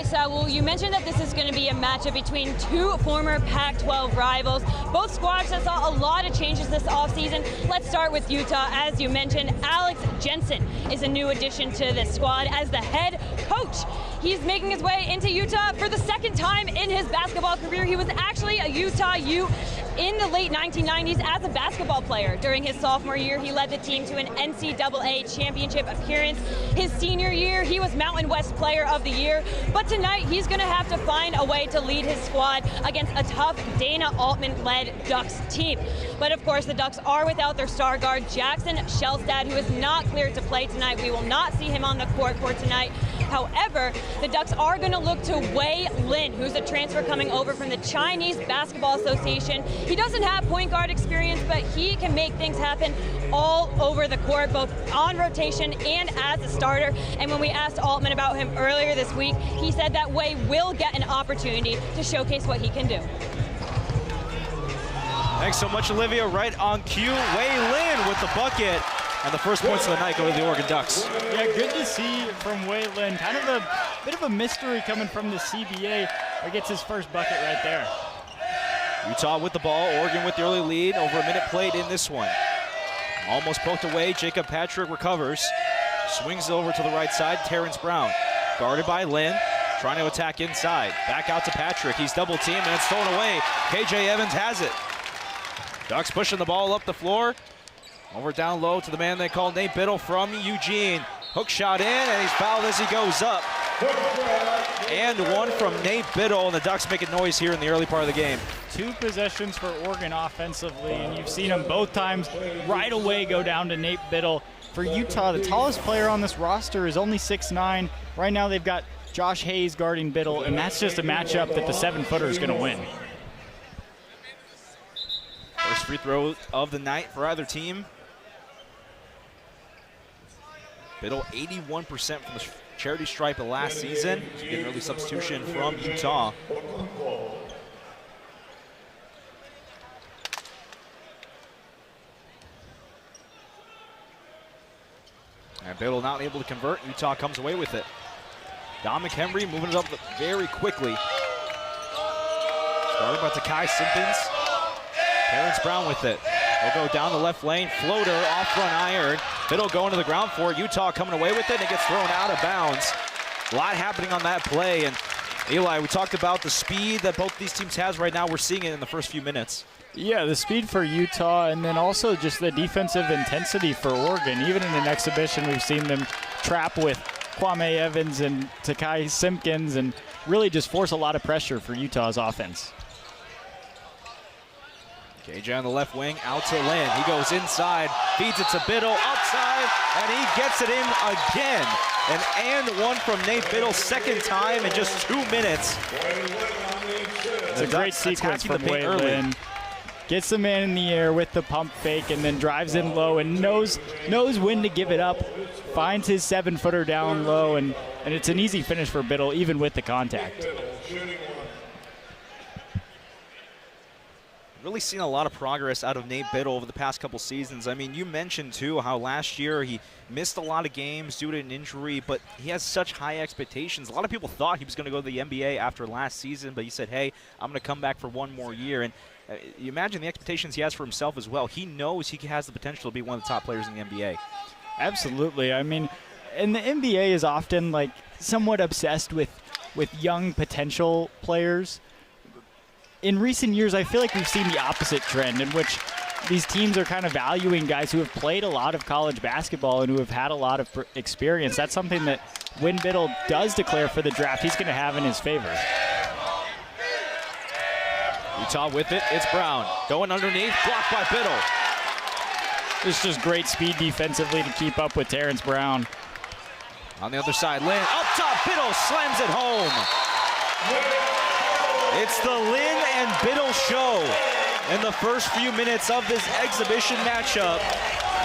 Saul, you mentioned that this is going to be a matchup between two former Pac-12 rivals. Both squads that saw a lot of changes this offseason. Let's start with Utah. As you mentioned, Alex Jensen is a new addition to this squad as the head coach. He's making his way into Utah for the second time in his basketball career. He was actually a Utah Ute in the late 1990s as a basketball player. During his sophomore year, he led the team to an NCAA championship appearance. His senior year, he was Mountain West Player of the Year. But tonight, he's going to have to find a way to lead his squad against a tough Dana Altman-led Ducks team. But of course, the Ducks are without their star guard, Jackson Shelstad, who is not cleared to play tonight. We will not see him on the court for tonight. However, the Ducks are going to look to Wei Lin, who's a transfer coming over from the Chinese Basketball Association. He doesn't have point guard experience, but he can make things happen all over the court, both on rotation and as a starter. And when we asked Altman about him earlier this week, he said that Wei will get an opportunity to showcase what he can do. Thanks so much, Olivia. Right on cue, Wei Lin with the bucket. And the first points of the night go to the Oregon Ducks. Yeah, good to see from Wei Lin. Kind of a bit of a mystery coming from the CBA, where he gets his first bucket right there. Utah with the ball, Oregon with the early lead. Over a minute played in this one. Almost poked away, Jacob Patrick recovers. Swings over to the right side, Terrence Brown. Guarded by Lin, trying to attack inside. Back out to Patrick, he's double teamed and it's thrown away. KJ Evans has it. Ducks pushing the ball up the floor. Over down low to the man they call Nate Bittle from Eugene. Hook shot in, and he's fouled as he goes up. And one from Nate Bittle, and the Ducks making noise here in the early part of the game. 2 possessions for Oregon offensively, and you've seen them both times right away go down to Nate Bittle. For Utah, the tallest player on this roster is only 6'9". Right now they've got Josh Hayes guarding Bittle, and that's just a matchup that the 7-footer is going to win. First free throw of the night for either team. Bittle 81% from the charity stripe of last season. So getting an early substitution from Utah. And Bittle not able to convert. Utah comes away with it. Dominic Henry moving it up very quickly. Started by Takai Simpkins. Terrence Brown with it. They'll go down the left lane, floater off front iron. Bittle going to the ground for it. Utah coming away with it, and it gets thrown out of bounds. A lot happening on that play, and Eli, we talked about the speed that both these teams has right now. We're seeing it in the first few minutes. Yeah, the speed for Utah, and then also just the defensive intensity for Oregon. Even in an exhibition, we've seen them trap with Kwame Evans and Takai Simpkins and really just force a lot of pressure for Utah's offense. KJ on the left wing, out to Lin. He goes inside, feeds it to Bittle, upside, and he gets it in again. And one from Nate Bittle, second time in just 2 minutes. It's a great sequence from Wei Lin. Gets the man in the air with the pump fake and then drives in low and knows when to give it up. Finds his 7-footer down low, and it's an easy finish for Bittle, even with the contact. Really seen a lot of progress out of Nate Bittle over the past couple seasons. I mean, you mentioned too how last year he missed a lot of games due to an injury, but he has such high expectations. A lot of people thought he was going to go to the NBA after last season, but he said, hey, I'm going to come back for one more year. And you imagine the expectations he has for himself as well. He knows he has the potential to be one of the top players in the NBA. Absolutely. I mean, and the NBA is often like somewhat obsessed with young potential players. In recent years, I feel like we've seen the opposite trend in which these teams are kind of valuing guys who have played a lot of college basketball and who have had a lot of experience. That's something that when Bittle does declare for the draft, he's going to have in his favor. Utah with it, it's Brown. Going underneath, blocked by Bittle. It's just great speed defensively to keep up with Terrence Brown. On the other side, Lin, up top, Bittle slams it home. It's the Lin and Bittle show in the first few minutes of this exhibition matchup.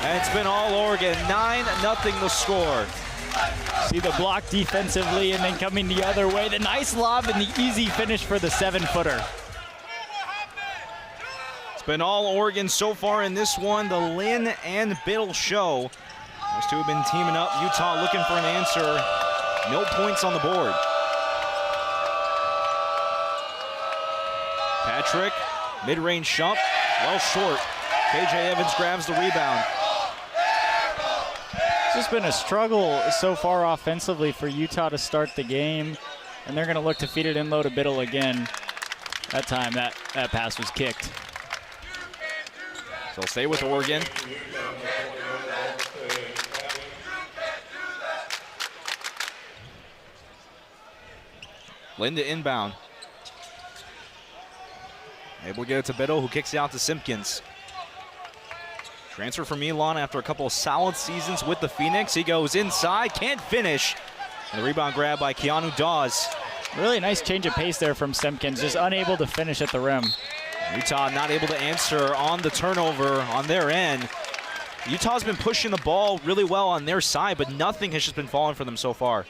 And it's been all Oregon, 9-0 the score. See the block defensively and then coming the other way. The nice lob and the easy finish for the 7-footer. It's been all Oregon so far in this one, the Lin and Bittle show. Those two have been teaming up. Utah looking for an answer. No points on the board. Patrick, mid-range jump, well short. KJ Evans grabs the rebound. It's just been a struggle so far offensively for Utah to start the game, and they're going to look to feed it in low to Bittle again. That time, that pass was kicked. So stay with Oregon. Linda inbound. Able to get it to Bittle, who kicks it out to Simpkins. Transfer from Elon after a couple of solid seasons with the Phoenix. He goes inside, can't finish. And the rebound grab by Keanu Dawes. Really nice change of pace there from Simpkins, just unable to finish at the rim. Utah not able to answer on the turnover on their end. Utah's been pushing the ball really well on their side, but nothing has just been falling for them so far.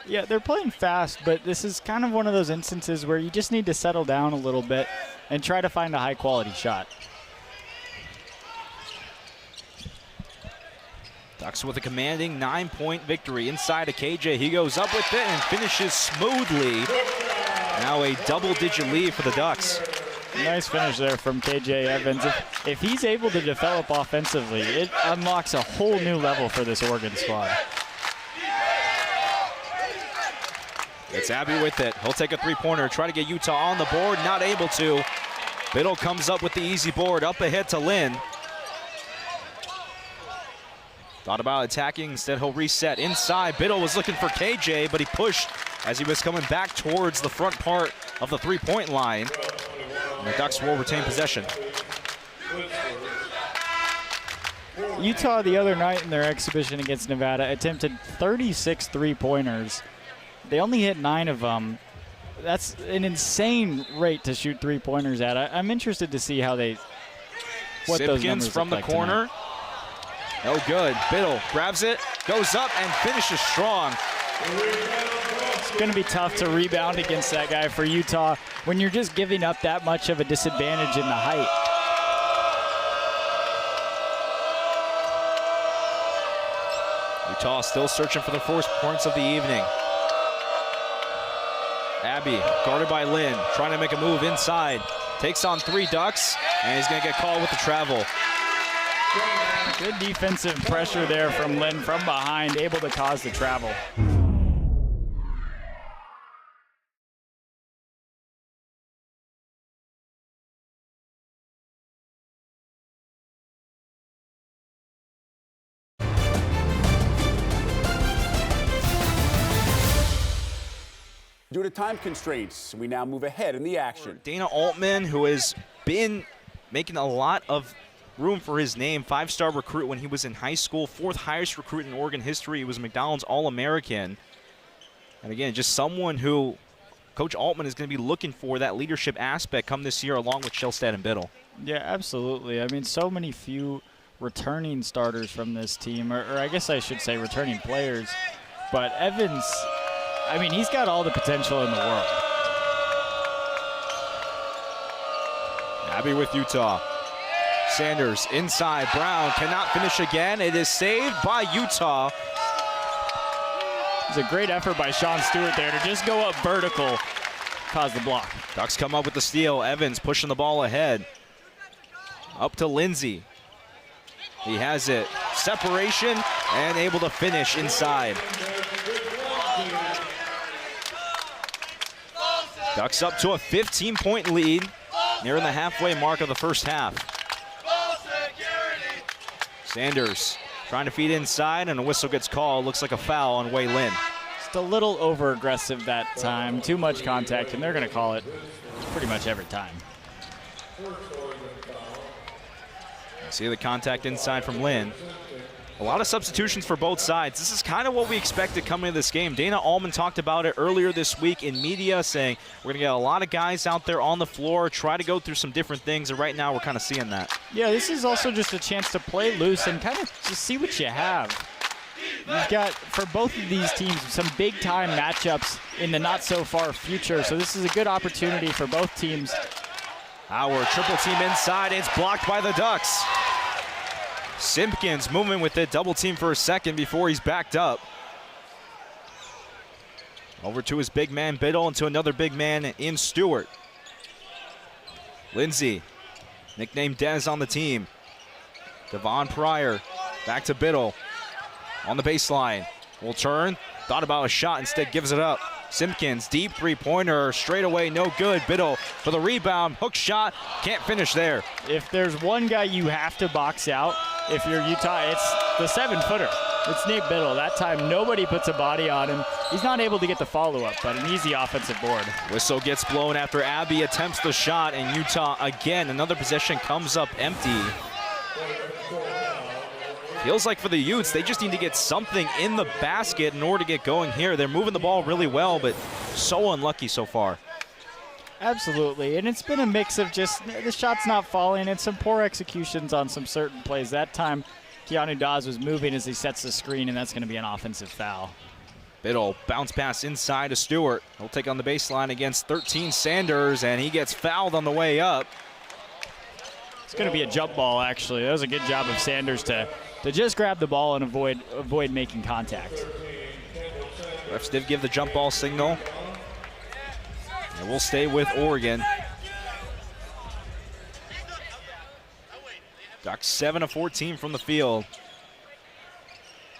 Yeah, they're playing fast, but this is kind of one of those instances where you just need to settle down a little bit and try to find a high-quality shot. Ducks with a commanding 9-point victory inside of KJ. He goes up with it and finishes smoothly. Now a double-digit lead for the Ducks. Nice finish there from KJ Evans. If he's able to develop offensively, it unlocks a whole new level for this Oregon squad. It's Abbey with it. He'll take a three-pointer, try to get Utah on the board, not able to. Bittle comes up with the easy board, up ahead to Lynn. Thought about attacking, instead he'll reset inside. Bittle was looking for KJ, but he pushed as he was coming back towards the front part of the three-point line. And the Ducks will retain possession. Utah the other night in their exhibition against Nevada attempted 36 three-pointers. They only hit 9 of them. That's an insane rate to shoot three-pointers at. I'm interested to see how what those numbers from the look like corner. Tonight. No good. Bittle grabs it, goes up, and finishes strong. It's going to be tough to rebound against that guy for Utah when you're just giving up that much of a disadvantage in the height. Utah still searching for the first points of the evening. Abbey, guarded by Lynn, trying to make a move inside. Takes on 3 Ducks, and he's going to get called with the travel. Good defensive pressure there from Lynn from behind, able to cause the travel. Due to time constraints, we now move ahead in the action. Dana Altman, who has been making a lot of room for his name, 5-star recruit when he was in high school, 4th highest recruit in Oregon history. He was McDonald's All-American. And again, just someone who Coach Altman is going to be looking for that leadership aspect come this year along with Shellstad and Bittle. Yeah, absolutely. I mean, so many few returning starters from this team, or I guess I should say returning players. But Evans, I mean, he's got all the potential in the world. Abbey with Utah. Sanders inside. Brown cannot finish again. It is saved by Utah. It's a great effort by Sean Stewart there to just go up vertical, cause the block. Ducks come up with the steal. Evans pushing the ball ahead. Up to Lindsay. He has it. Separation and able to finish inside. Ducks up to a 15-point lead, nearing the halfway mark of the first half. Sanders trying to feed inside, and a whistle gets called. Looks like a foul on Wei Lin. Just a little over-aggressive that time. Too much contact, and they're going to call it pretty much every time. See the contact inside from Lin. A lot of substitutions for both sides. This is kind of what we expected coming into this game. Dana Altman talked about it earlier this week in media, saying we're going to get a lot of guys out there on the floor, try to go through some different things, and right now we're kind of seeing that. Yeah, this is also just a chance to play loose and kind of just see what you have. You've got, for both of these teams, some big-time matchups in the not-so-far future, so this is a good opportunity for both teams. Howard, triple team inside. It's blocked by the Ducks. Simpkins moving with it, double team for a second before he's backed up. Over to his big man Bittle and to another big man in Stewart. Lindsay, nicknamed Dez on the team. Devon Pryor, back to Bittle. On the baseline, will turn, thought about a shot, instead gives it up. Simpkins, deep three-pointer, straight away, no good. Bittle for the rebound, hook shot, can't finish there. If there's one guy you have to box out, if you're Utah, it's the 7-footer. It's Nate Bittle. That time, nobody puts a body on him. He's not able to get the follow-up, but an easy offensive board. Whistle gets blown after Abby attempts the shot, and Utah, again, another possession comes up empty. Feels like for the Utes, they just need to get something in the basket in order to get going here. They're moving the ball really well, but so unlucky so far. Absolutely, and it's been a mix of just the shots not falling and some poor executions on some certain plays. That time, Keanu Dawes was moving as he sets the screen, and that's going to be an offensive foul. Bittle, bounce pass inside to Stewart. He'll take on the baseline against 13 Sanders, and he gets fouled on the way up. It's going to be a jump ball, actually. That was a good job of Sanders to just grab the ball and avoid making contact. Refs did give the jump ball signal. And we'll stay with Oregon. Ducks 7 of 14 from the field.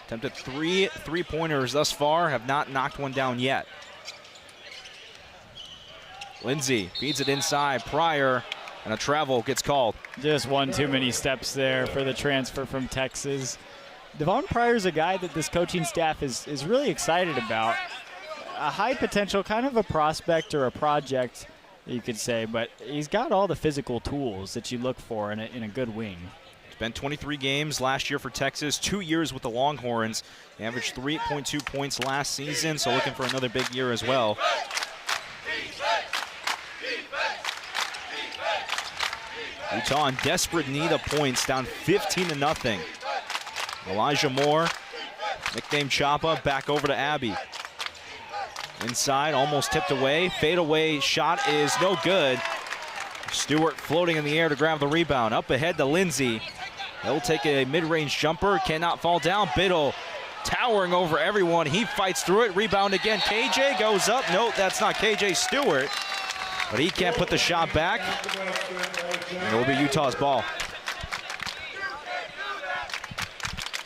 Attempted 3 three-pointers thus far, have not knocked one down yet. Lindsay feeds it inside, Pryor, and a travel gets called. Just one too many steps there for the transfer from Texas. Devon Pryor's a guy that this coaching staff is really excited about. A high potential, kind of a prospect or a project, you could say, but he's got all the physical tools that you look for in a good wing. Spent 23 games last year for Texas, 2 years with the Longhorns. He averaged 3.2 points last season, so looking for another big year as well. Utah in desperate need of points, down 15-0. Elijah Moore, nicknamed Choppa, back over to Abby. Inside, almost tipped away. Fadeaway shot is no good. Stewart floating in the air to grab the rebound. Up ahead to Lindsay. He'll take a mid-range jumper, cannot fall down. Bittle towering over everyone. He fights through it. Rebound again. KJ goes up. Nope, that's not KJ Stewart. But he can't put the shot back. And it will be Utah's ball.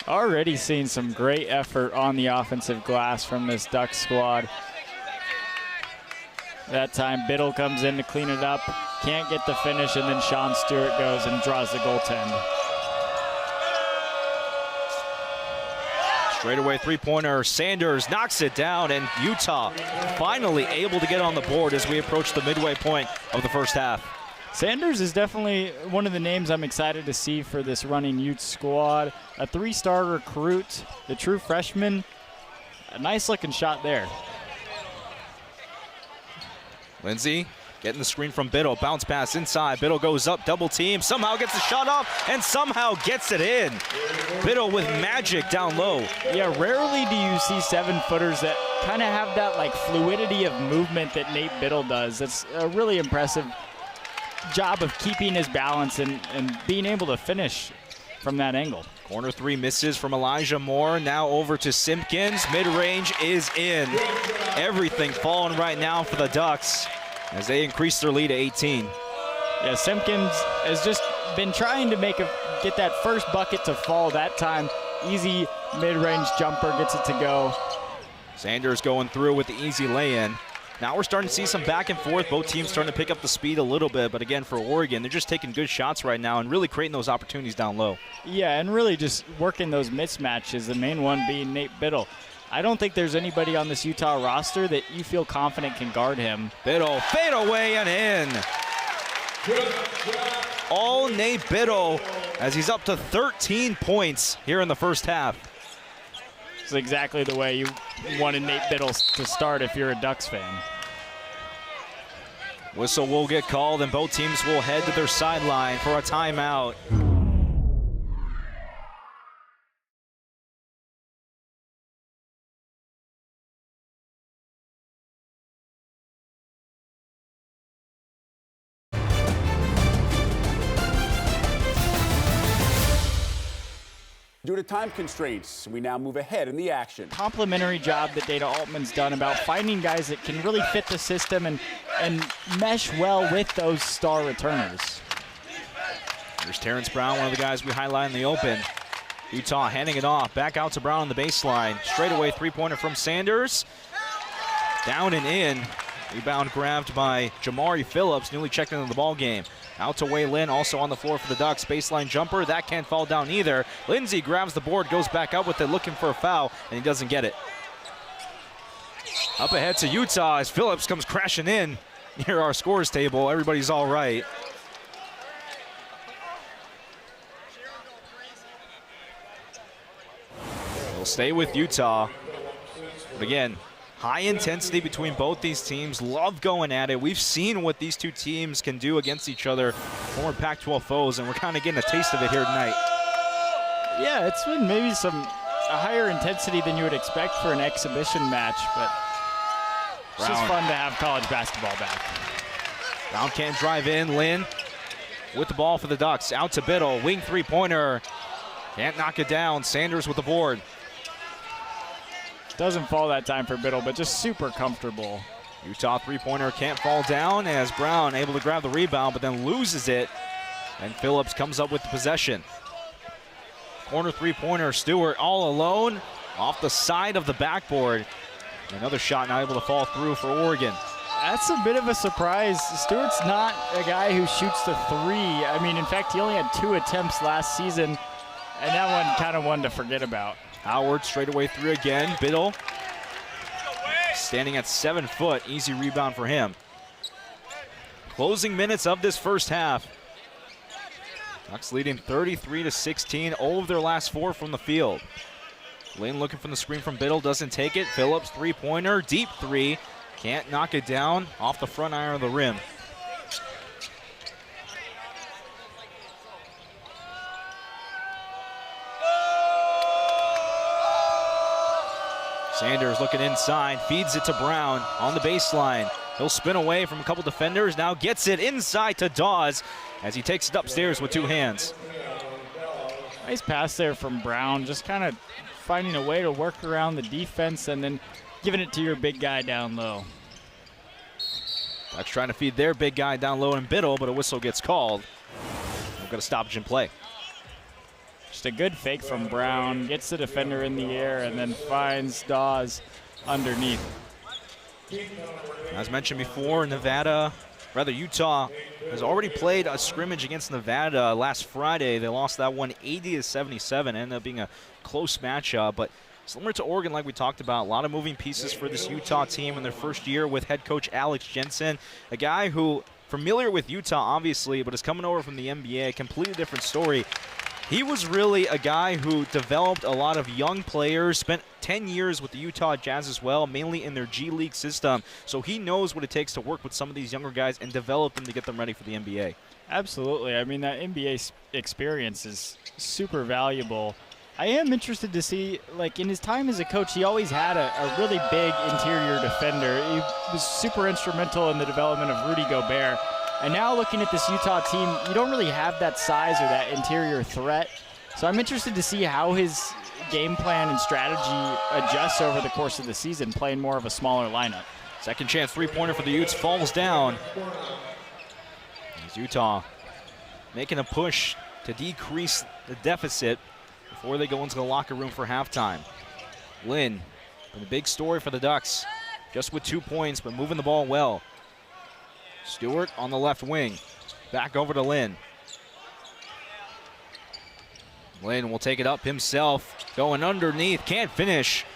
Already seeing some great effort on the offensive glass from this Ducks squad. That time, Bittle comes in to clean it up. Can't get the finish, and then Sean Stewart goes and draws the goaltend. Straightaway three-pointer, Sanders knocks it down, and Utah finally able to get on the board as we approach the midway point of the first half. Sanders is definitely one of the names I'm excited to see for this running Utes squad. A 3-star recruit, the true freshman. A nice-looking shot there. Lindsay getting the screen from Bittle, bounce pass inside. Bittle goes up, double team, somehow gets the shot off, and somehow gets it in. Bittle with magic down low. Yeah, rarely do you see 7-footers that kind of have that like fluidity of movement that Nate Bittle does. It's a really impressive job of keeping his balance and being able to finish from that angle. Corner three misses from Elijah Moore. Now over to Simpkins. Mid-range is in. Everything falling right now for the Ducks as they increase their lead to 18. Yeah, Simpkins has just been trying to get that first bucket to fall. That time, easy mid-range jumper gets it to go. Sanders going through with the easy lay-in. Now we're starting to see some back and forth. Both teams starting to pick up the speed a little bit. But again, for Oregon, they're just taking good shots right now and really creating those opportunities down low. Yeah, and really just working those mismatches, the main one being Nate Bittle. I don't think there's anybody on this Utah roster that you feel confident can guard him. Bittle, fade away and in. All Nate Bittle as he's up to 13 points here in the first half. It's exactly the way you wanted Nate Bittle to start if you're a Ducks fan. Whistle will get called and both teams will head to their sideline for a timeout. Due to time constraints, we now move ahead in the action. Complimentary job that Dana Altman's done about finding guys that can really fit the system and mesh well with those star returners. There's Terrence Brown, one of the guys we highlight in the open. Utah handing it off, back out to Brown on the baseline. Straightaway three-pointer from Sanders. Down and in. Rebound grabbed by Jamari Phillips, newly checked into the ball game. Out to Wei Lin, also on the floor for the Ducks. Baseline jumper, that can't fall down either. Lindsey grabs the board, goes back up with it, looking for a foul, and he doesn't get it. Up ahead to Utah as Phillips comes crashing in near our scores table. Everybody's all right. We'll stay with Utah. But again, high intensity between both these teams. Love going at it. We've seen what these two teams can do against each other, former Pac-12 foes, and we're kind of getting a taste of it here tonight. Yeah, it's been maybe a higher intensity than you would expect for an exhibition match, but it's just fun to have college basketball back. Brown can't drive in. Lin with the ball for the Ducks. Out to Bittle. Wing three-pointer. Can't knock it down. Sanders with the board. Doesn't fall that time for Bittle, but just super comfortable. Utah three-pointer can't fall down as Brown able to grab the rebound, but then loses it. And Phillips comes up with the possession. Corner three-pointer, Stewart all alone off the side of the backboard. Another shot not able to fall through for Oregon. That's a bit of a surprise. Stewart's not a guy who shoots the three. I mean, in fact, he only had 2 attempts last season, and that one kind of one to forget about. Howard straightaway through again. Bittle standing at 7 foot. Easy rebound for him. Closing minutes of this first half. Ducks leading 33-16. All of their last 4 from the field. Lane looking for the screen from Bittle. Doesn't take it. Phillips three-pointer. Deep three. Can't knock it down. Off the front iron of the rim. Sanders looking inside, feeds it to Brown on the baseline. He'll spin away from a couple defenders, now gets it inside to Dawes as he takes it upstairs with 2 hands. Nice pass there from Brown, just kind of finding a way to work around the defense and then giving it to your big guy down low. Ducks trying to feed their big guy down low in Bittle, but a whistle gets called. We've got a stoppage in play. Just a good fake from Brown, gets the defender in the air, and then finds Dawes underneath. As mentioned before, Utah has already played a scrimmage against Nevada last Friday. They lost that one 80-77, ended up being a close matchup, but similar to Oregon, like we talked about, a lot of moving pieces for this Utah team in their first year with head coach Alex Jensen, a guy who familiar with Utah, obviously, but is coming over from the NBA, a completely different story. He was really a guy who developed a lot of young players, spent 10 years with the Utah Jazz as well, mainly in their G League system. So he knows what it takes to work with some of these younger guys and develop them to get them ready for the NBA. Absolutely. I mean, that NBA experience is super valuable. I am interested to see, like, in his time as a coach, he always had a really big interior defender. He was super instrumental in the development of Rudy Gobert. And now looking at this Utah team, you don't really have that size or that interior threat. So I'm interested to see how his game plan and strategy adjusts over the course of the season, playing more of a smaller lineup. Second chance three-pointer for the Utes falls down. As Utah making a push to decrease the deficit before they go into the locker room for halftime. Lin, the big story for the Ducks, just with 2 points, but moving the ball well. Stewart on the left wing. Back over to Lin. Lin will take it up himself. Going underneath. Can't finish.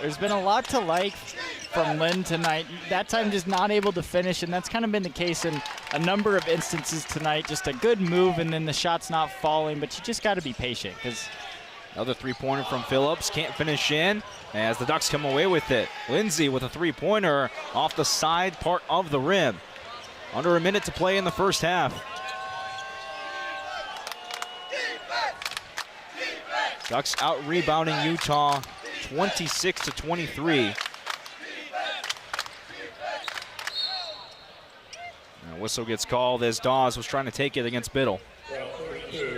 There's been a lot to like from Lin tonight. That time just not able to finish, and that's kind of been the case in a number of instances tonight. Just a good move, and then the shot's not falling, but you just got to be patient. Another three-pointer from Phillips. Can't finish in as the Ducks come away with it. Lindsey with a three-pointer off the side part of the rim. Under a minute to play in the first half. Ducks out-rebounding Utah 26-23. And a whistle gets called as Dawes was trying to take it against Bittle.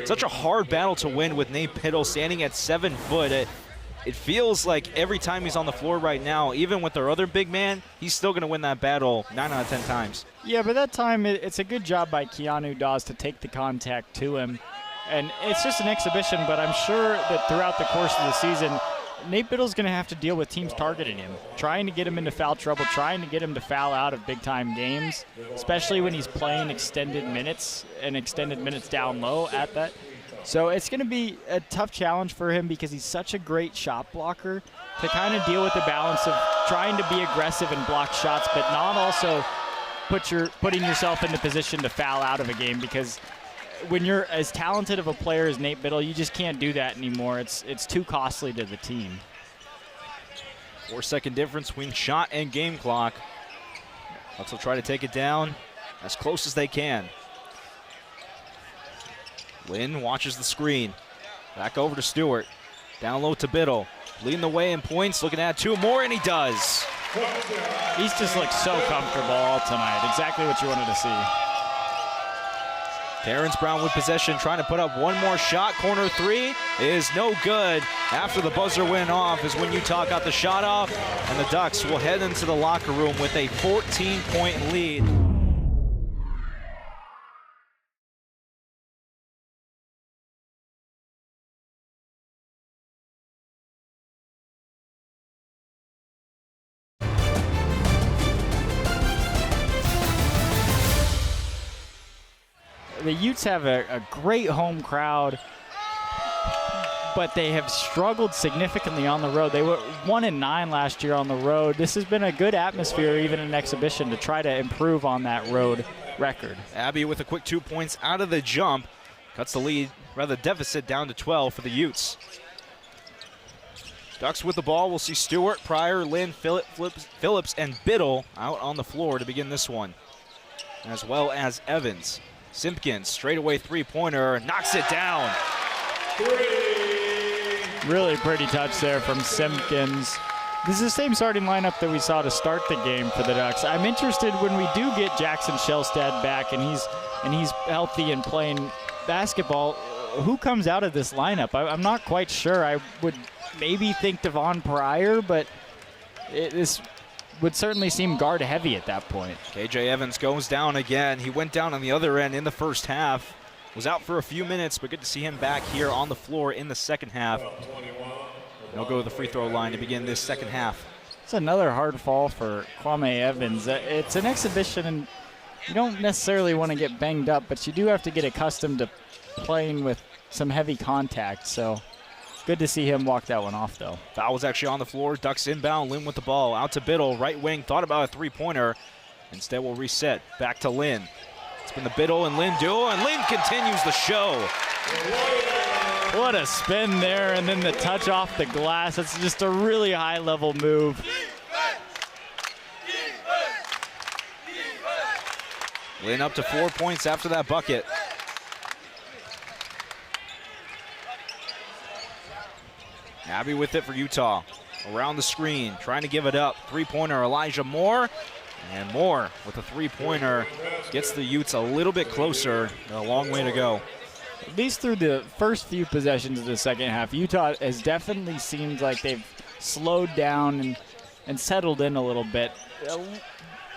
such a hard battle to win with Nate Bittle standing at 7 foot. It feels like every time he's on the floor right now, even with their other big man, he's still going to win that battle 9 out of 10 times. Yeah, but that time it's a good job by Keanu Dawes to take the contact to him. And it's just an exhibition, but I'm sure that throughout the course of the season, Nate Bittle's going to have to deal with teams targeting him, trying to get him into foul trouble, trying to get him to foul out of big-time games, especially when he's playing extended minutes and extended minutes down low at that. So it's going to be a tough challenge for him because he's such a great shot blocker to kind of deal with the balance of trying to be aggressive and block shots, but not also putting yourself in the position to foul out of a game, because when you're as talented of a player as Nate Bittle, you just can't do that anymore. It's too costly to the team. 4-second difference between shot and game clock. Bucks will try to take it down as close as they can. Lynn watches the screen. Back over to Stewart. Down low to Bittle. Leading the way in points, looking at 2 more, and he does. He's just looked so comfortable all tonight. Exactly what you wanted to see. Terrence Brown with possession, trying to put up one more shot. Corner 3 is no good. After the buzzer went off is when Utah got the shot off, and the Ducks will head into the locker room with a 14-point lead. The Utes have a great home crowd, but they have struggled significantly on the road. They were 1-9 last year on the road. This has been a good atmosphere, even in an exhibition, to try to improve on that road record. Abby with a quick 2 points out of the jump. Cuts the lead, rather deficit, down to 12 for the Utes. Ducks with the ball. We'll see Stewart, Pryor, Lynn, Phillips, and Bittle out on the floor to begin this one, as well as Evans. Simpkins, straightaway three-pointer, knocks it down. Really pretty touch there from Simpkins. This is the same starting lineup that we saw to start the game for the Ducks. I'm interested when we do get Jackson Shellstad back and he's healthy and playing basketball, who comes out of this lineup? I'm not quite sure. I would maybe think Devon Pryor, but this would certainly seem guard heavy at that point. KJ Evans goes down again. He went down on the other end in the first half. Was out for a few minutes, but good to see him back here on the floor in the second half. He'll go to the free throw line to begin this second half. It's another hard fall for Kwame Evans. It's an exhibition, and you don't necessarily want to get banged up, but you do have to get accustomed to playing with some heavy contact. So good to see him walk that one off, though. Foul was actually on the floor. Ducks inbound. Lynn with the ball. Out to Bittle. Right wing. Thought about a three-pointer. Instead, we'll reset. Back to Lynn. It's been the Bittle and Lynn duo, and Lynn continues the show. What a spin there, and then the touch off the glass. It's just a really high-level move. Lynn up to 4 points after that bucket. Abby with it for Utah. Around the screen, trying to give it up. Three-pointer, Elijah Moore. And Moore with a three-pointer gets the Utes a little bit closer. A long way to go. At least through the first few possessions of the second half, Utah has definitely seemed like they've slowed down and settled in a little bit.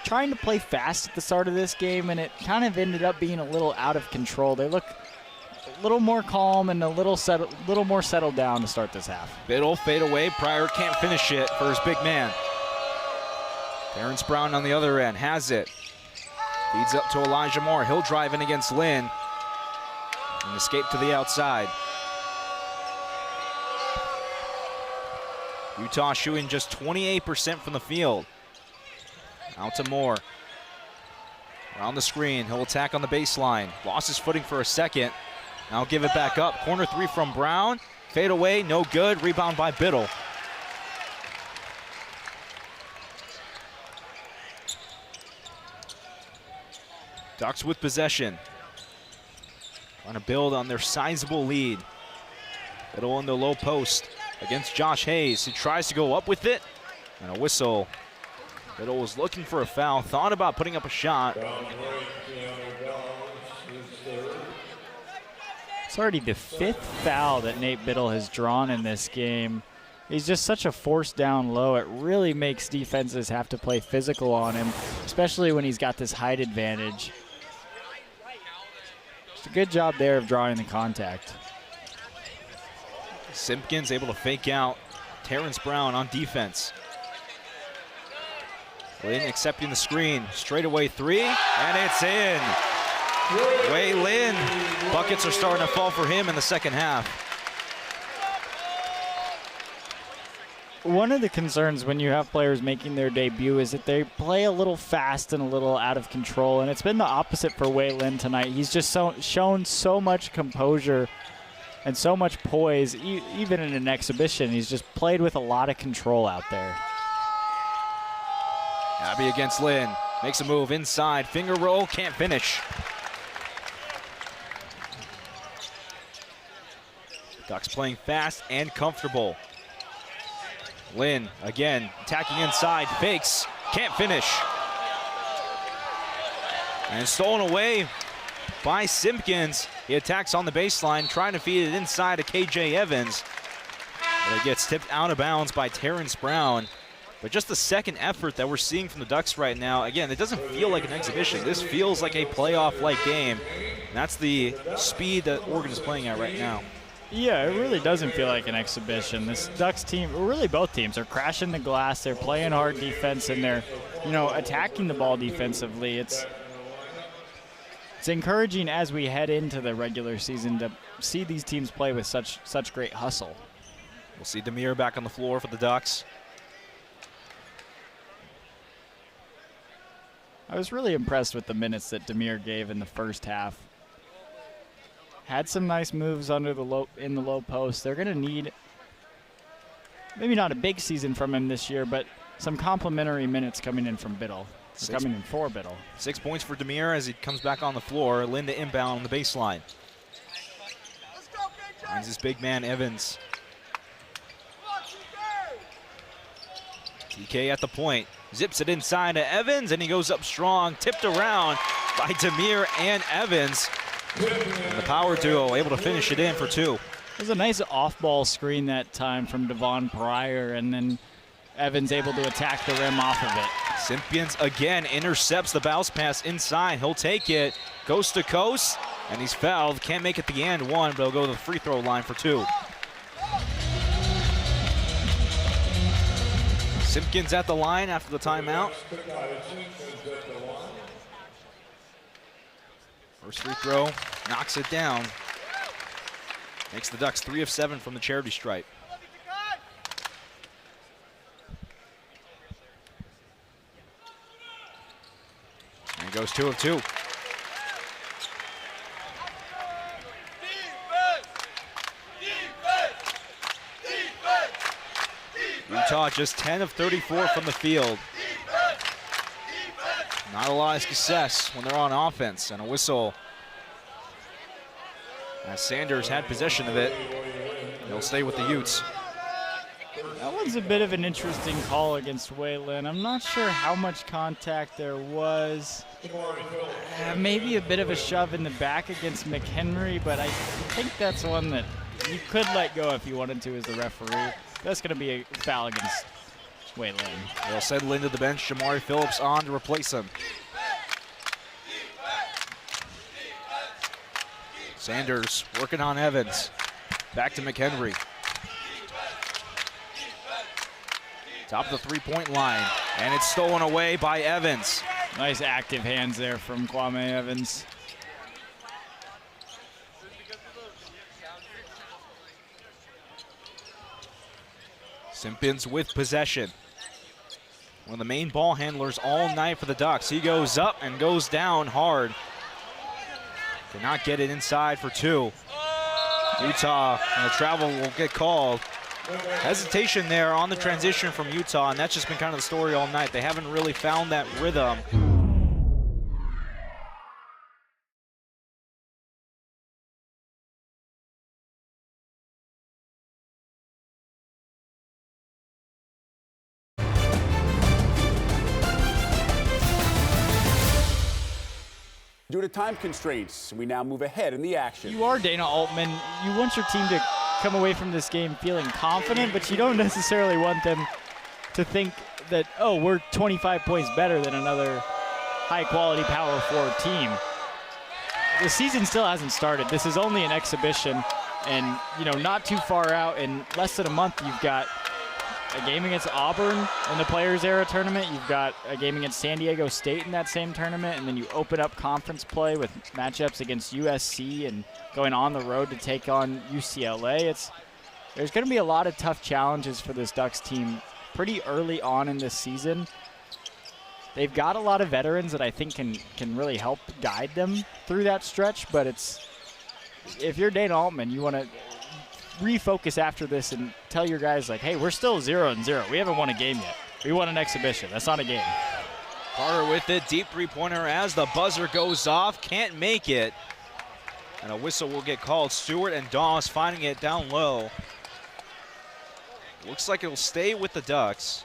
Trying to play fast at the start of this game, and it kind of ended up being a little out of control. They look a little more calm and a little more settled down to start this half. Bittle fade away. Pryor can't finish it for his big man. Terrence Brown on the other end has it. Feeds up to Elijah Moore. He'll drive in against Lynn and escape to the outside. Utah shooting just 28% from the field. Out to Moore. Around the screen. He'll attack on the baseline. Lost his footing for a second. Now give it back up. Corner three from Brown. Fade away. No good. Rebound by Bittle. Ducks with possession. Trying to build on their sizable lead. Bittle in the low post against Josh Hayes. He tries to go up with it. And a whistle. Bittle was looking for a foul. Thought about putting up a shot. It's already the 5th foul that Nate Bittle has drawn in this game. He's just such a force down low. It really makes defenses have to play physical on him, especially when he's got this height advantage. It's a good job there of drawing the contact. Simpkins able to fake out Terrence Brown on defense. Lin accepting the screen. Straightaway three, and it's in. Wei Lin. Buckets are starting to fall for him in the second half. One of the concerns when you have players making their debut is that they play a little fast and a little out of control, and it's been the opposite for Wei Lin tonight. He's just shown so much composure and so much poise, even in an exhibition. He's just played with a lot of control out there. Abby against Lin. Makes a move inside. Finger roll, can't finish. Ducks playing fast and comfortable. Lin again attacking inside, fakes, can't finish. And stolen away by Simpkins. He attacks on the baseline, trying to feed it inside to KJ Evans. But it gets tipped out of bounds by Terrence Brown. But just the second effort that we're seeing from the Ducks right now, again, it doesn't feel like an exhibition. This feels like a playoff-like game. And that's the speed that Oregon is playing at right now. Yeah, it really doesn't feel like an exhibition. This Ducks team, or really both teams, are crashing the glass. They're playing hard defense, and they're, attacking the ball defensively. It's encouraging as we head into the regular season to see these teams play with such great hustle. We'll see Demir back on the floor for the Ducks. I was really impressed with the minutes that Demir gave in the first half. Had some nice moves in the low post. They're going to need maybe not a big season from him this year, but some complimentary minutes coming in from Bittle. Coming in for Bittle. 6 points for Demir as he comes back on the floor. Linda inbound on the baseline. Finds his big man Evans. TK at the point. Zips it inside to Evans, and he goes up strong. Tipped around by Demir and Evans. And the power duo able to finish it in for two. It was a nice off-ball screen that time from Devon Pryor, and then Evans able to attack the rim off of it. Simpkins again intercepts the bounce pass inside. He'll take it, coast to coast, and he's fouled. Can't make it the and one, but he'll go to the free throw line for two. Simpkins at the line after the timeout. First free throw, knocks it down. Makes the Ducks 3 of 7 from the charity stripe. And he goes 2 of 2. Utah just 10 of 34 from the field. Not a lot of success when they're on offense, and a whistle as Sanders had possession of it. He'll stay with the Utes. That one's a bit of an interesting call against Wei Lin. I'm not sure how much contact there was. Maybe a bit of a shove in the back against McHenry, but I think that's one that you could let go if you wanted to as the referee. That's going to be a foul against Wei Lin. They'll send Lin to the bench. Jamari Phillips on to replace him. Sanders working on Evans. Back to McHenry. Top of the three-point line, and it's stolen away by Evans. Nice active hands there from Kwame Evans. Simpkins with possession. One of the main ball handlers all night for the Ducks. He goes up and goes down hard. Cannot get it inside for two. Utah, and the travel will get called. Hesitation there on the transition from Utah, and that's just been kind of the story all night. They haven't really found that rhythm. Due to time constraints, we now move ahead in the action. You are Dana Altman. You want your team to come away from this game feeling confident, but you don't necessarily want them to think that, oh, we're 25 points better than another high-quality Power 4 team. The season still hasn't started. This is only an exhibition, and not too far out. In less than a month, you've got a game against Auburn in the Players Era tournament. You've got a game against San Diego State in that same tournament, and then you open up conference play with matchups against USC and going on the road to take on UCLA. There's going to be a lot of tough challenges for this Ducks team pretty early on in this season. They've got a lot of veterans that I think can really help guide them through that stretch, but if you're Dana Altman, you want to refocus after this and tell your guys, like, hey, we're still 0-0. We haven't won a game yet. We won an exhibition. That's not a game. Carter with it, deep three-pointer as the buzzer goes off, can't make it. And a whistle will get called. Stewart and Dawes finding it down low. Looks like it'll stay with the Ducks.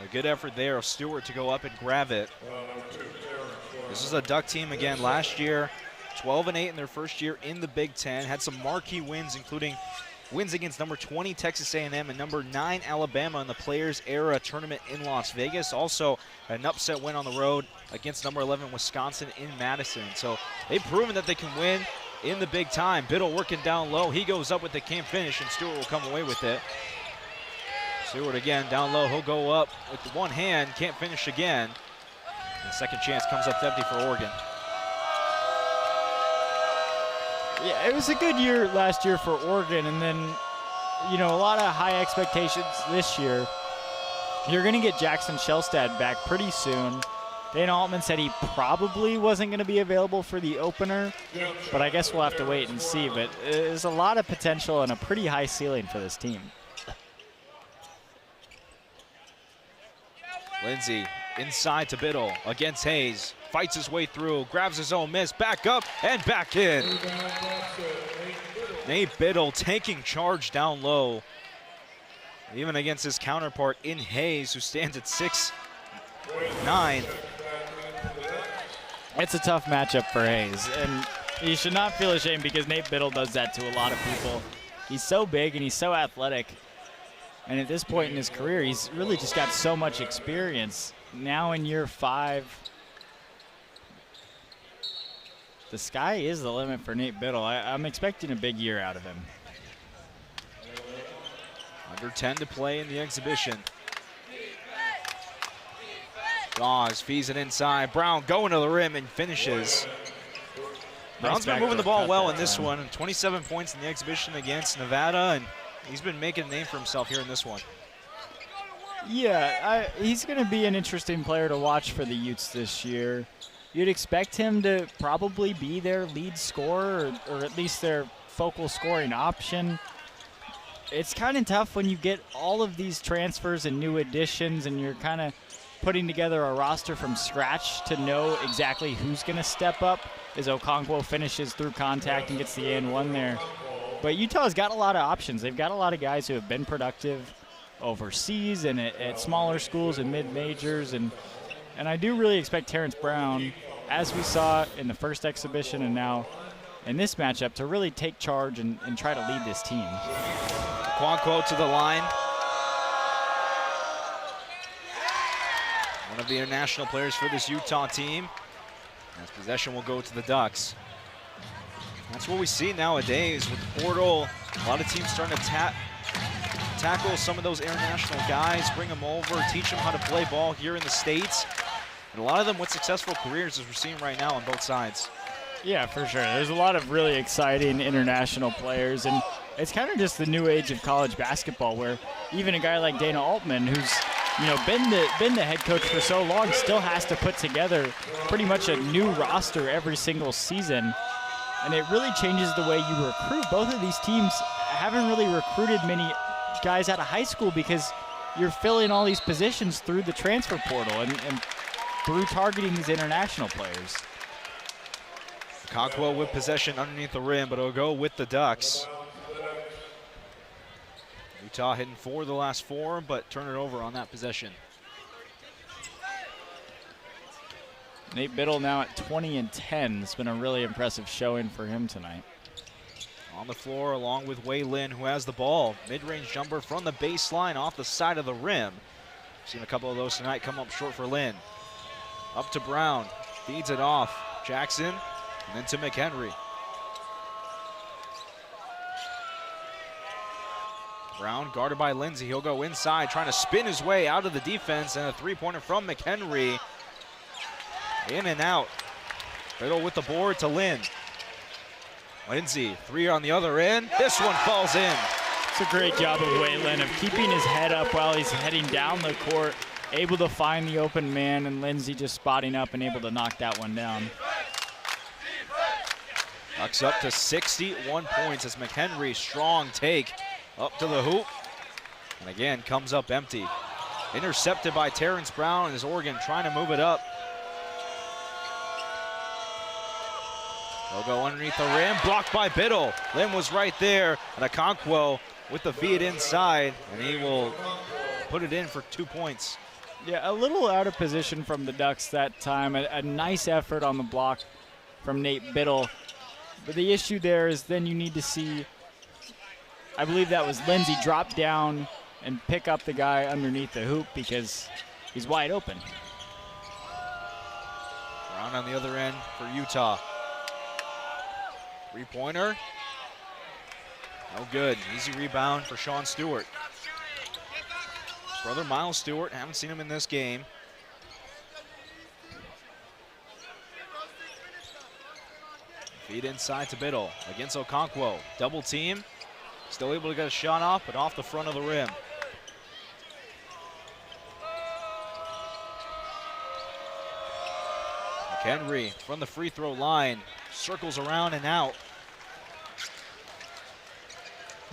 A good effort there of Stewart to go up and grab it. This is a Duck team again last year, 12-8 in their first year in the Big Ten. Had some marquee wins, including wins against number 20 Texas A&M and number 9 Alabama in the Players Era tournament in Las Vegas. Also an upset win on the road against number 11 Wisconsin in Madison. So they've proven that they can win in the big time. Bittle working down low. He goes up with the can't finish, and Stewart will come away with it. Stewart again down low. He'll go up with the one hand, can't finish again. The second chance comes up empty for Oregon. Yeah, it was a good year last year for Oregon, and then, a lot of high expectations this year. You're going to get Jackson Shellstad back pretty soon. Dana Altman said he probably wasn't going to be available for the opener, but I guess we'll have to wait and see. But there's a lot of potential and a pretty high ceiling for this team. Lindsay inside to Bittle against Hayes. Fights his way through, grabs his own miss, back up and back in. Nate Bittle taking charge down low, even against his counterpart in Hayes, who stands at 6'9". It's a tough matchup for Hayes, and he should not feel ashamed because Nate Bittle does that to a lot of people. He's so big and he's so athletic, and at this point in his career, he's really just got so much experience. Now in year 5, the sky is the limit for Nate Bittle. I'm expecting a big year out of him. Under 10 to play in the exhibition. Dawes feeds it inside. Brown going to the rim and finishes. Brown's been moving the ball well in this one. 27 points in the exhibition against Nevada, and he's been making a name for himself here in this one. Yeah, he's going to be an interesting player to watch for the Utes this year. You'd expect him to probably be their lead scorer, or at least their focal scoring option. It's kind of tough when you get all of these transfers and new additions and you're kind of putting together a roster from scratch to know exactly who's going to step up as Okonkwo finishes through contact and gets the and-1 there. But Utah's got a lot of options. They've got a lot of guys who have been productive overseas and at smaller schools and mid-majors. And I do really expect Terrence Brown, as we saw in the first exhibition and now in this matchup, to really take charge and try to lead this team. Okonkwo to the line. One of the international players for this Utah team. As possession will go to the Ducks. That's what we see nowadays with the portal. A lot of teams starting to tackle some of those international guys, bring them over, teach them how to play ball here in the States. And a lot of them with successful careers, as we're seeing right now on both sides. Yeah, for sure. There's a lot of really exciting international players, and it's kind of just the new age of college basketball, where even a guy like Dana Altman, who's been the head coach for so long, still has to put together pretty much a new roster every single season, and it really changes the way you recruit. Both of these teams haven't really recruited many guys out of high school because you're filling all these positions through the transfer portal and through targeting these international players. Okonkwo with possession underneath the rim, but it'll go with the Ducks. Utah hitting 4 of the last 4, but turn it over on that possession. Nate Bittle now at 20 and 10. It's been a really impressive showing for him tonight. On the floor along with Wei Lin, who has the ball. Mid-range jumper from the baseline off the side of the rim. Seen a couple of those tonight come up short for Lin. Up to Brown, feeds it off. Jackson, and then to McHenry. Brown guarded by Lindsay. He'll go inside, trying to spin his way out of the defense, and a three-pointer from McHenry. In and out. Bittle with the board to Lin. Lindsay, three on the other end. This one falls in. It's a great job of Wei Lin of keeping his head up while he's heading down the court, able to find the open man, and Lindsay just spotting up and able to knock that one down. Bucks up to 61 points as McHenry, strong take up to the hoop. And again, comes up empty. Intercepted by Terrence Brown as Oregon trying to move it up. They'll go underneath the rim, blocked by Bittle. Lin was right there, and Okonkwo with the feed inside, and he will put it in for 2 points. Yeah, a little out of position from the Ducks that time. A nice effort on the block from Nate Bittle. But the issue there is then you need to see, I believe that was Lindsay, drop down and pick up the guy underneath the hoop because he's wide open. Brown on the other end for Utah. Three-pointer. No good. Easy rebound for Sean Stewart. Brother Miles Stewart, haven't seen him in this game. Feed inside to Bittle against Okonkwo. Double team. Still able to get a shot off, but off the front of the rim. McHenry from the free throw line. Circles around and out.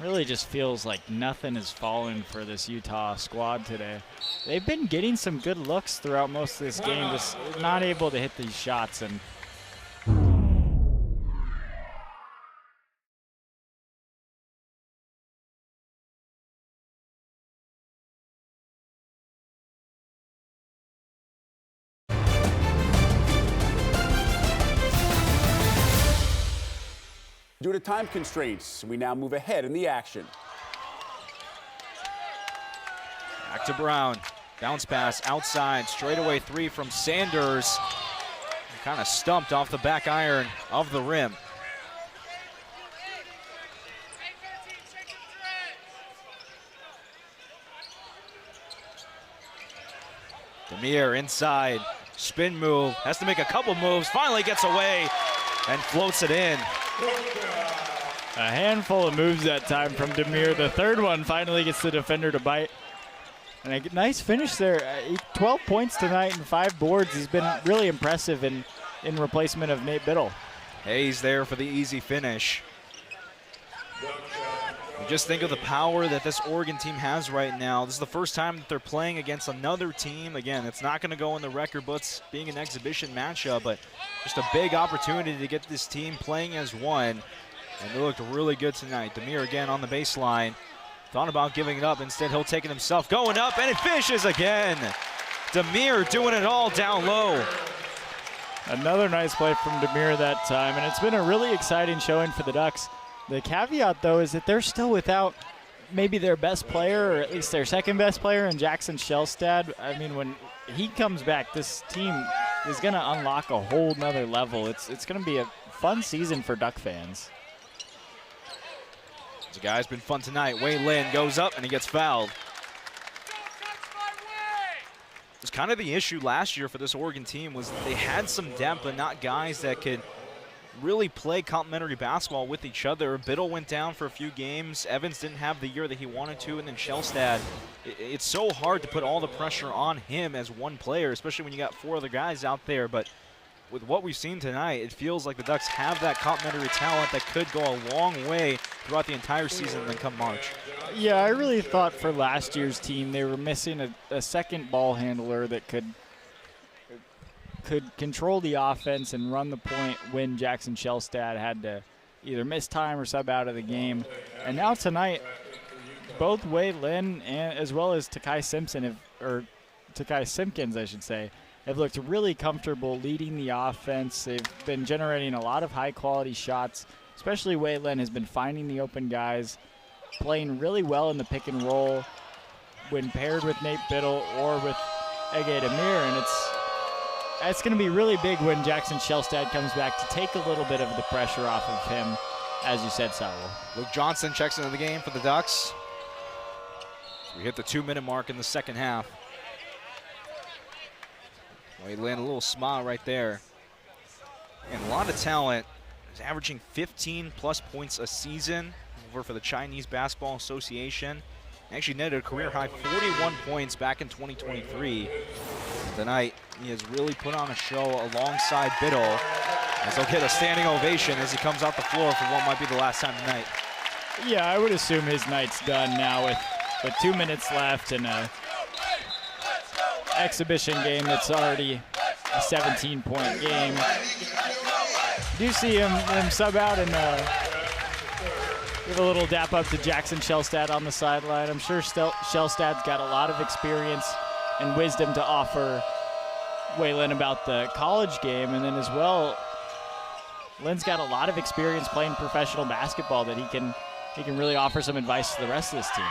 Really just feels like nothing is falling for this Utah squad today. They've been getting some good looks throughout most of this game, just not able to hit these shots. And Due to time constraints, we now move ahead in the action. Back to Brown. Bounce pass outside. Straightaway three from Sanders. Kind of stumped off the back iron of the rim. Demir inside. Spin move. Has to make a couple moves. Finally gets away and floats it in. a handful of moves that time from Demir. The third one finally gets the defender to bite. And a nice finish there. 12 points tonight and 5 boards. He's been really impressive in replacement of Nate Bittle. Hayes there for the easy finish. You just think of the power that this Oregon team has right now. This is the first time that they're playing against another team. Again, it's not going to go in the record books being an exhibition matchup, but just a big opportunity to get this team playing as one. And they looked really good tonight. Demir again on the baseline. Thought about giving it up. Instead, he'll take it himself. Going up, and it finishes again. Demir doing it all down low. Another nice play from Demir that time, and it's been a really exciting showing for the Ducks. The caveat, though, is that they're still without maybe their best player, or at least their second best player, in Jackson Shellstad. I mean, when he comes back, this team is going to unlock a whole nother level. It's going to be a fun season for Duck fans. The guy's been fun tonight. Wei Lin goes up, and he gets fouled. It was kind of the issue last year for this Oregon team was they had some depth, but not guys that could really play complementary basketball with each other. Bittle went down for a few games. Evans didn't have the year that he wanted to, and then Shellstad. It's so hard to put all the pressure on him as one player, especially when you got 4 other guys out there. But with what we've seen tonight, it feels like the Ducks have that complementary talent that could go a long way throughout the entire season and then come March. Yeah, I really thought for last year's team they were missing a second ball handler that could control the offense and run the point when Jackson Shellstad had to either miss time or sub out of the game. And now tonight, both Wei Lin and as well as Takai Simpkins, I should say, have looked really comfortable leading the offense. They've been generating a lot of high-quality shots, especially Waylon has been finding the open guys, playing really well in the pick and roll when paired with Nate Bittle or with Ege Demir, and it's going to be really big when Jackson Shellstad comes back to take a little bit of the pressure off of him, as you said, Saul. Luke Johnson checks into the game for the Ducks. We hit the 2-minute mark in the second half. Waylon, a little smile right there. And a lot of talent. He's averaging 15-plus points a season over for the Chinese Basketball Association. Actually netted a career-high 41 points back in 2023. Tonight, he has really put on a show alongside Bittle, as he'll get a standing ovation as he comes out the floor for what might be the last time tonight. Yeah, I would assume his night's done now with 2 minutes left and a exhibition game that's already a 17-point game. Do you see him sub out and give a little dap up to Jackson Shellstad on the sideline? I'm sure Shellstad's got a lot of experience and wisdom to offer Waylon about the college game, and then as well, Lynn's got a lot of experience playing professional basketball that he can really offer some advice to the rest of this team.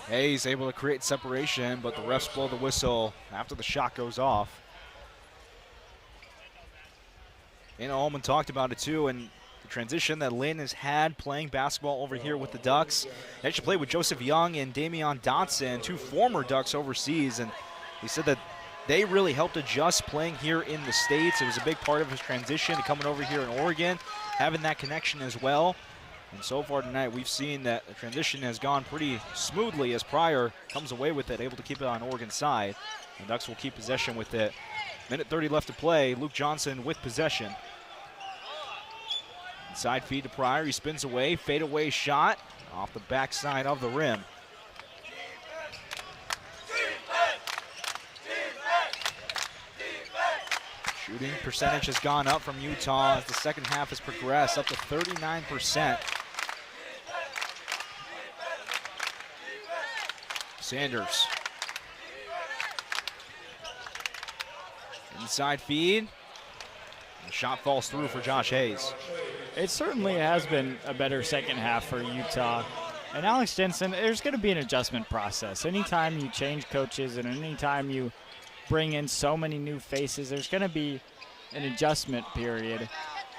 Hayes able to create separation, but the refs blow the whistle after the shot goes off. Dana Ullman talked about it too, and the transition that Lynn has had playing basketball over here with the Ducks. He actually played with Joseph Young and Damian Dotson, two former Ducks overseas, and he said that they really helped adjust playing here in the States. It was a big part of his transition to coming over here in Oregon, having that connection as well. And so far tonight, we've seen that the transition has gone pretty smoothly as Pryor comes away with it, able to keep it on Oregon's side. The Ducks will keep possession with it. Minute 30 left to play. Luke Johnson with possession. Inside feed to Pryor. He spins away. Fadeaway shot off the backside of the rim. Shooting percentage has gone up from Utah as the second half has progressed, up to 39%. Sanders. Inside feed. The shot falls through for Josh Hayes. It certainly has been a better second half for Utah. And Alex Jensen, there's going to be an adjustment process. Anytime you change coaches and anytime you bring in so many new faces, there's going to be an adjustment period.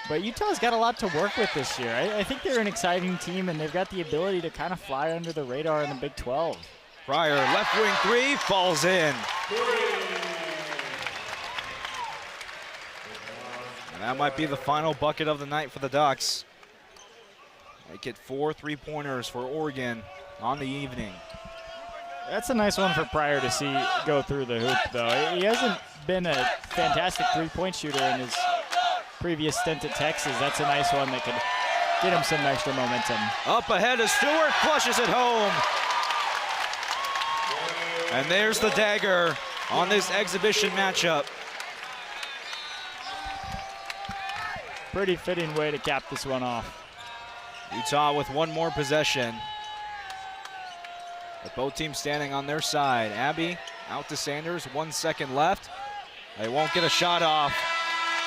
But Utah's got a lot to work with this year. I think they're an exciting team, and they've got the ability to kind of fly under the radar in the Big 12. Pryor, left wing three, falls in. And that might be the final bucket of the night for the Ducks. They get 4 3-pointers for Oregon on the evening. That's a nice one for Pryor to see go through the hoop, though. He hasn't been a fantastic three-point shooter in his previous stint at Texas. That's a nice one that could get him some extra momentum. Up ahead is Stewart, flushes it home. And there's the dagger on this exhibition matchup. Pretty fitting way to cap this one off. Utah with one more possession. With both teams standing on their side. Abbey out to Sanders, 1 second left. They won't get a shot off,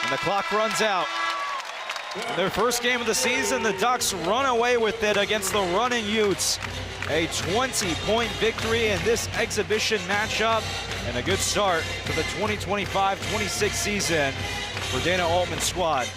and the clock runs out. In their first game of the season, the Ducks run away with it against the running Utes. A 20-point victory in this exhibition matchup, and a good start to the 2025-26 season for Dana Altman's squad.